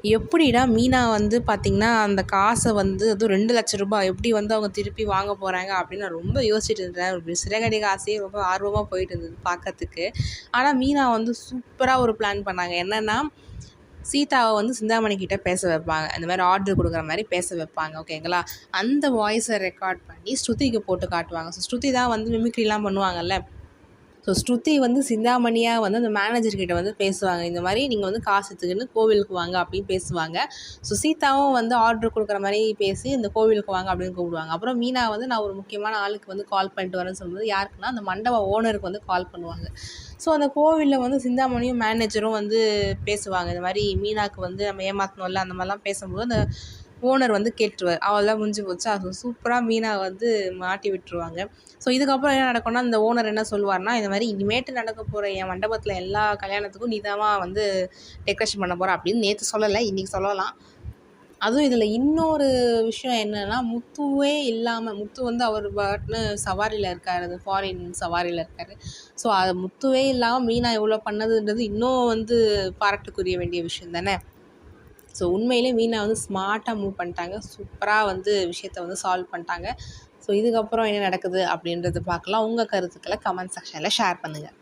எப்படிடா மீனா வந்து பார்த்திங்கன்னா அந்த காசை வந்து அதுவும் 2,00,000 ரூபாய் எப்படி வந்து அவங்க திருப்பி வாங்க போகிறாங்க அப்படின்னு நான் ரொம்ப யோசிச்சுட்டு இருந்தேன். ஒரு சிறகடிக்க ஆசையே ரொம்ப ஆர்வமாக போயிட்டு இருந்தது பார்க்கறதுக்கு. ஆனால் மீனா வந்து சூப்பராக ஒரு பிளான் பண்ணாங்க. என்னென்னா, சீதாவை வந்து சிந்தாமணி கிட்ட பேச வைப்பாங்க. இந்த மாதிரி ஆர்டர் கொடுக்குற மாதிரி பேச வைப்பாங்க. ஓகேங்களா? அந்த வாய்ஸை ரெக்கார்ட் பண்ணி ஸ்ருதிக்கு போட்டு காட்டுவாங்க. ஸோ ஸ்ருதி தான் வந்து மிமிக்ரிலாம் பண்ணுவாங்கல்ல. ஸோ ஸ்ருதி வந்து சிந்தாமணியாக வந்து அந்த மேனேஜர்கிட்ட வந்து பேசுவாங்க. இந்த மாதிரி நீங்கள் வந்து காசு எடுத்துக்கின்னு கோவிலுக்கு வாங்க அப்படின்னு பேசுவாங்க. ஸோ சீதாவும் வந்து ஆர்டர் கொடுக்குற மாதிரி பேசி இந்த கோவிலுக்கு வாங்க அப்படின்னு கூப்பிடுவாங்க. அப்புறம் மீனா வந்து நான் ஒரு முக்கியமான ஆளுக்கு வந்து கால் பண்ணிட்டு வரேன்னு சொல்லும்போது யாருக்குன்னா அந்த மண்டப ஓனருக்கு வந்து கால் பண்ணுவாங்க. ஸோ அந்த கோவிலில் வந்து சிந்தாமணியும் மேனேஜரும் வந்து பேசுவாங்க. இந்த மாதிரி மீனாவுக்கு வந்து நம்ம ஏமாற்றணும்ல அந்த மாதிரிலாம் பேசும்போது அந்த ஓனர் வந்து கேட்டுருவார். அவள்லாம் முடிஞ்சு போச்சு. அது சூப்பராக மீனா வந்து மாட்டி விட்டுருவாங்க. ஸோ இதுக்கப்புறம் என்ன நடக்கும்னா, இந்த ஓனர் என்ன சொல்லுவார்னா, இந்த மாதிரி இனிமேட்டு நடக்க போகிற என் மண்டபத்தில் எல்லா கல்யாணத்துக்கும் நீ தான் வந்து டெக்கரேஷன் பண்ண போகிற அப்படின்னு நேற்று சொல்லலை, இன்றைக்கி சொல்லலாம். அதுவும் இதில் இன்னொரு விஷயம் என்னென்னா, முத்துவே இல்லாமல் முத்து வந்து அவர் பாட்னு சவாரியில் இருக்கார், அது ஃபாரின் சவாரியில் இருக்கார். ஸோ அது முத்துவே இல்லாமல் மீனா எவ்வளோ பண்ணதுன்றது இன்னும் வந்து பாராட்டுக்குரிய வேண்டிய விஷயம் தானே. ஸோ உண்மையிலே மீனா வந்து ஸ்மார்ட்டாக மூவ் பண்ணிட்டாங்க. சூப்பராக வந்து விஷயத்த வந்து சால்வ் பண்ணிட்டாங்க. ஸோ இதுக்கப்புறம் என்ன நடக்குது அப்படின்றது பார்க்கலாம். உங்கள் கருத்துக்களை கமெண்ட் செக்ஷனில் ஷேர் பண்ணுங்கள்.